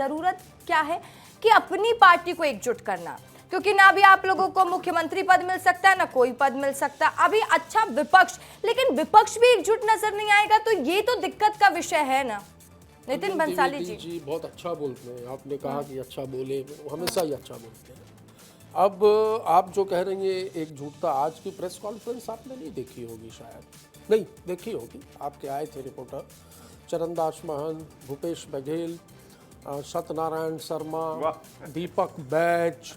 जरूरत क्या है कि अपनी पार्टी को एकजुट करना, क्योंकि ना भी आप लोगों को मुख्यमंत्री पद मिल सकता है ना कोई पद मिल सकता। अभी अच्छा विपक्ष, लेकिन विपक्ष भी एकजुट नजर नहीं आएगा, तो ये तो दिक्कत का विषय है ना। नितिन भंसाली जी बहुत अच्छा बोलते हैं, आपने कहा कि अच्छा बोले, हमेशा ही अच्छा बोलते हैं। अब आप जो कह रही हैं एकजुटता, आज की प्रेस कॉन्फ्रेंस आपने नहीं देखी होगी, शायद नहीं देखी होगी, आपके आए थे रिपोर्टर चरणदास महंत, भूपेश बघेल, सत्यनारायण शर्मा, दीपक बैच,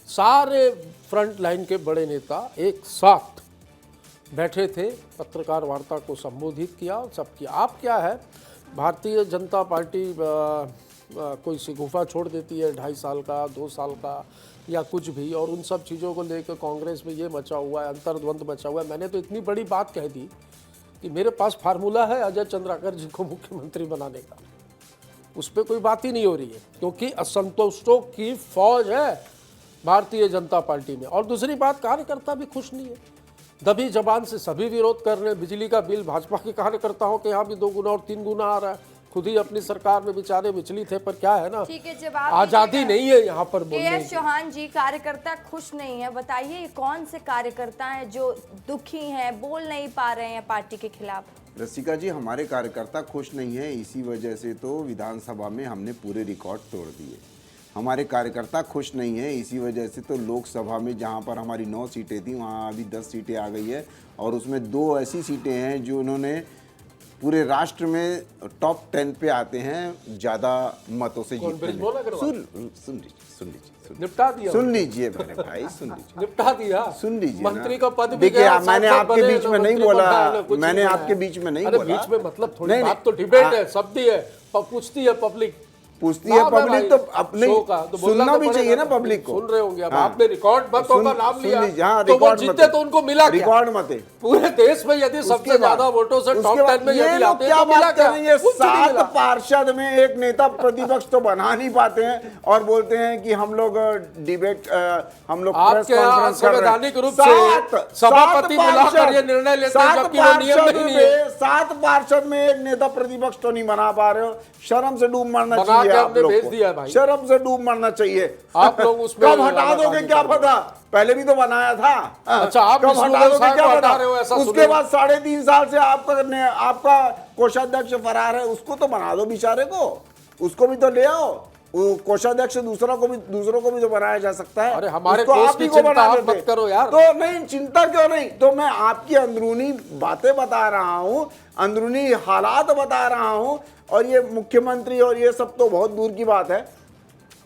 सारे फ्रंट लाइन के बड़े नेता एक साथ बैठे थे, पत्रकार वार्ता को संबोधित किया और सब किया। आप क्या है, भारतीय जनता पार्टी कोई शिकूफा छोड़ देती है 2.5 साल का, 2 साल का या कुछ भी, और उन सब चीज़ों को लेकर कांग्रेस में ये मचा हुआ है, अंतर्द्वंद मचा हुआ है। मैंने तो इतनी बड़ी बात कह दी कि मेरे पास फार्मूला है अजय चंद्राकर जी को मुख्यमंत्री बनाने का, उस पर कोई बात ही नहीं हो रही है, क्योंकि असंतुष्टों की फौज है भारतीय जनता पार्टी में। और दूसरी बात, कार्यकर्ता भी खुश नहीं है, दबी जबान से सभी विरोध कर रहे हैं। बिजली का बिल भाजपा के कार्यकर्ताओं के यहाँ भी 2 गुना और 3 गुना आ रहा है, खुद ही अपनी सरकार में बेचारे विचलित है, पर क्या है ना, ठीक है, जवाब आजादी नहीं है यहाँ पर बोलने के। चौहान जी, कार्यकर्ता खुश नहीं है, बताइए कौन से कार्यकर्ता हैं जो दुखी हैं, बोल नहीं पा रहे हैं पार्टी के खिलाफ? रसिका जी, हमारे कार्यकर्ता खुश नहीं है, इसी वजह से तो विधानसभा में हमने पूरे रिकॉर्ड तोड़ दिए। हमारे कार्यकर्ता खुश नहीं है, इसी वजह से तो लोकसभा में जहां पर हमारी 9 सीटें थी वहां अभी 10 सीटें आ गई है, और उसमें 2 ऐसी सीटें हैं जो उन्होंने पूरे राष्ट्र में टॉप 10 पे आते हैं ज्यादा मतों से जीतने में। निपटा दिया, सुन लीजिए मेरे भाई, सुन लीजिए, निपटा दिया, सुन लीजिए मंत्री का पद भी देखिए, गया, मैंने सांसद आपके बने, बीच में नहीं बोला, मैंने आपके बीच में नहीं बोला। बीच में मतलब थोड़ी बात तो डिबेट है, शब्दी है, पूछती है पब्लिक, पूछती है पब्लिक, तो अपने तो सुनना भी चाहिए ना पब्लिक को। सुन रहे होंगे अब, आपने रिकॉर्ड मतों का नाम लिया, तो वो जीते तो उनको मिला क्या? रिकॉर्ड मत पूरे देश में यदि सबसे ज्यादा वोटों से टॉप 10 में यदि आते हैं तो मिला क्या? 7 पार्षद में एक नेता प्रतिपक्ष तो बना नहीं पाते हैं और बोलते हैं कि हम लोग डिबेट, हम लोग प्रेस कॉन्फ्रेंस कर रहे हैं। संवैधानिक रूप से सभापति बुलाकर ये निर्णय लेते हैं, जबकि वो नियम नहीं है। 7 पार्षद में एक नेता प्रतिपक्ष तो नहीं बना पा रहे हो, शर्म से डूब मरना चाहिए आप लोग को, शर्म से डूब मरना चाहिए। आप लोग उसमें कब हटा दोगे क्या पता, पहले भी तो बनाया था। अच्छा, आप कब हटा दोगे क्या पता? रहे हो ऐसा? उसके बाद 3.5 साल से आपका कोषाध्यक्ष फरार है, उसको तो बना दो बेचारे को, उसको भी तो ले आओ। कोषाध्यक्ष दूसरों को भी तो बनाया जा सकता है। अरे हमारे उसको आप ही को बना आप मत करो यार। तो नहीं, चिंता क्यों नहीं, तो मैं आपकी अंदरूनी बातें बता रहा हूँ, अंदरूनी हालात बता रहा हूँ। और ये मुख्यमंत्री और ये सब तो बहुत दूर की बात है,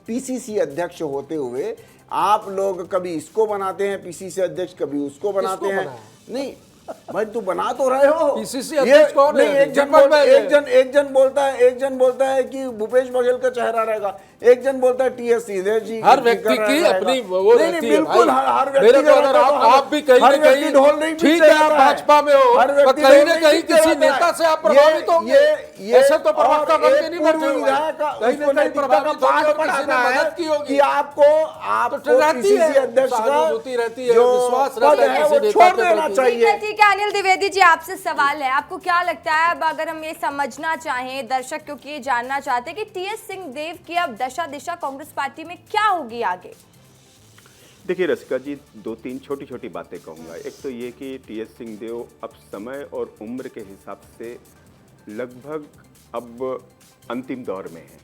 पीसीसी अध्यक्ष होते हुए आप लोग कभी इसको बनाते हैं पीसीसी अध्यक्ष, कभी उसको बनाते हैं। नहीं भाई, तू बना तो रहे हो। पीसीसी अध्यक्ष कौन है? एक जन बोलता है कि भूपेश बघेल का चेहरा रहेगा, एक जन बोलता है टीएस सिंहदेव जी। हर व्यक्ति की अपनी वो रहती है, बिल्कुल, हर मेरे को अगर आप भी कहीं ना कहीं ढोल नहीं, ठीक है, आप भाजपा में हो, पर कहीं ना कहीं किसी नेता से आप प्रभावित होंगे। ऐसे तो प्रवक्ता बन के नहीं बैठे हो, कहीं ना कहीं प्रभावित होंगे और किसी ने मदद की होगी कि आपको पीसीसी अध्यक्ष का रहती है, विश्वास रहता है किसी नेता छोड़ देना चाहिए। ठीक है, अनिल द्विवेदी जी, आपसे सवाल है, आपको क्या लगता है, अब अगर हम ये समझना चाहें, दर्शक क्योंकि ये जानना चाहते हैं कि टीएस सिंहदेव की अब दशा दिशा कांग्रेस पार्टी में क्या होगी आगे? देखिए रसिका जी, 2-3 छोटी बातें कहूँगा। एक तो ये कि टीएस सिंहदेव अब समय और उम्र के हिसाब से लगभग अब अंतिम दौर में है,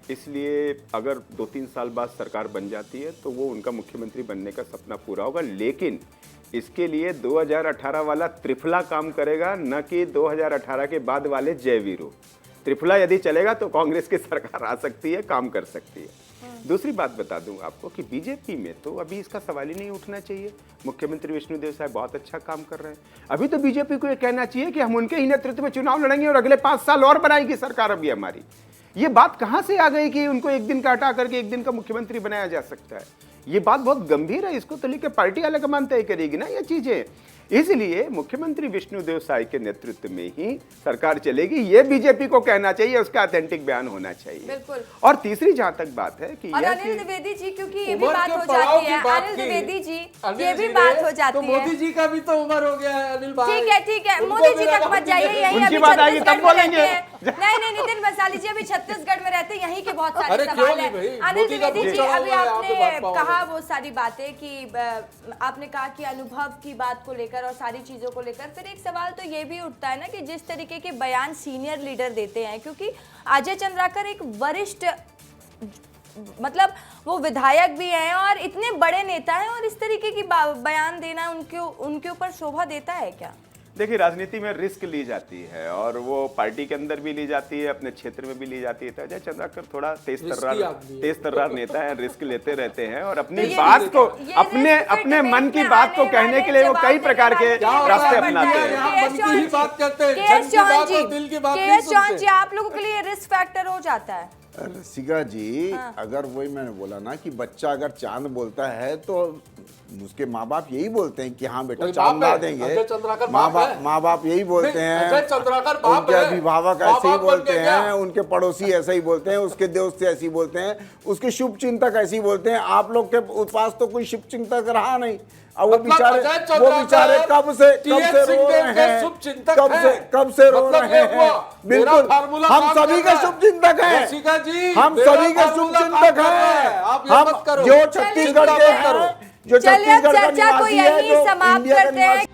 इसलिए अगर 2-3 साल बाद सरकार बन जाती है तो वो उनका मुख्यमंत्री बनने का सपना पूरा होगा। लेकिन इसके लिए 2018 वाला त्रिफला काम करेगा, न कि 2018 के बाद वाले जय वीरू। त्रिफला यदि चलेगा तो कांग्रेस की सरकार आ सकती है, काम कर सकती है। दूसरी बात बता दूं आपको कि बीजेपी में तो अभी इसका सवाल ही नहीं उठना चाहिए। मुख्यमंत्री विष्णुदेव साहब बहुत अच्छा काम कर रहे हैं। अभी तो बीजेपी को ये कहना चाहिए कि हम उनके ही नेतृत्व में चुनाव लड़ेंगे और अगले 5 साल और बनाएगी सरकार अभी हमारी। ये बात कहां से आ गई कि उनको एक दिन का हटा करके एक दिन का मुख्यमंत्री बनाया जा सकता है? ये बात बहुत गंभीर है, इसको तो लेकर पार्टी अलग मान तय करेगी ना ये चीजें। इसलिए मुख्यमंत्री विष्णुदेव साय के नेतृत्व में ही सरकार चलेगी, ये बीजेपी को कहना चाहिए, उसका ऑथेंटिक बयान होना चाहिए। बिल्कुल। और तीसरी जहां तक बात है कि और यह अनिल कि- द्विवेदी जी, क्योंकि ये भी उम्र बात के हो पड़ाव जाती की है, बात अनिल की। द्विवेदी जी, अनिल ये भी जी बात ने, हो जाती तो है। मोदी जी का भी तो उम्र हो गया है अनिल भाई। ठीक है, उनको मोदी जी भी तक लगा मत जाइए, कि- यही उनकी अभी बात आएगी छत्तीसगढ़ तब में बोलेंगे। रहते हैं। नहीं, नितिन वैशाली जी अभी छत्तीसगढ़ में रहते हैं, यहीं के बहुत सारे अरे क्यों सवाल नहीं हैं। भाई, अनिल मोदी का द्विवेदी जी, चढ़ा अभी हुआ है, आपने आप तो बात कहा पाओगे। वो सारी बातें कि आपने कहा कि अनुभव की बात को लेकर और सारी चीजों को लेकर, फिर एक सवाल तो ये भी उठता है ना कि जिस तरीके के बयान सीनियर लीडर देते हैं, क्योंकि अजय चंद्राकर एक वरिष्ठ, मतलब वो विधायक भी हैं और इतने बड़े नेता हैं, और इस तरीके की बयान देना उनके ऊपर शोभा देता है क्या? देखिए, राजनीति में रिस्क ली जाती है और वो पार्टी के अंदर भी ली जाती है, अपने क्षेत्र में भी ली जाती है। तो अजय चंद्राकर थोड़ा तेज तर्रार नेता है, रिस्क लेते रहते हैं और अपनी तो ये बात को, ये अपने रिस्क पे अपने मन की डिबेट बात को में कहने आने के लिए वो वाले कई जवाब प्रकार के देने वाले रास्ते जवाब अपनाते देने हैं। यहाँ मन की ही बात करते हैं, के.एस. जन की बात जॉन और दिल की बात जी, नहीं के.एस. जॉन सुनते। जी, आप लोगों के लिए रिस्क फैक्टर हो जाता है? रसिका जी, अगर वही मैंने बोला ना कि बच्चा अगर चांद बोलता है तो उसके माँ बाप यही बोलते हैं कि हाँ बेटा कोई चांद बाप ला है? देंगे। अजय चंद्राकर माँ बाप बाप है? माँ बाप यही बोलते नहीं, हैं। अजय चंद्राकर बाप उनके है? अभिभावक माँ ऐसे ही बाप बन बोलते के क्या? हैं, उनके पड़ोसी ऐसे ही बोलते हैं, उसके दोस्त ऐसे ही बोलते हैं, उसके शुभ चिंतक ऐसे ही बोलते हैं। आप लोग के पास तो कोई शुभ चिंतक रहा नहीं। अब वो मतलब बेचारे अजय चंद्राकर कब से टीएस रो सिंहदेव रहे के हैं, शुभ चिंतक कब से रो मतलब रहे ये हुआ, हैं। मेरा बिल्कुल, फार्मूला हम काम सभी कर रहा के है। शुभ चिंतक हैं। रसिका जी, हम मेरा सभी के शुभ फार्मूला काम चिंतक कर रहा है। हैं। आप ये हम मत करो। जो छत्तीसगढ़ के चिंता मत करो। हैं, जो चलिए अब छत्तीसगढ़ का चर्चा को निवासी है, यहीं जो समाप्त इंडिया का करते हैं, निवासी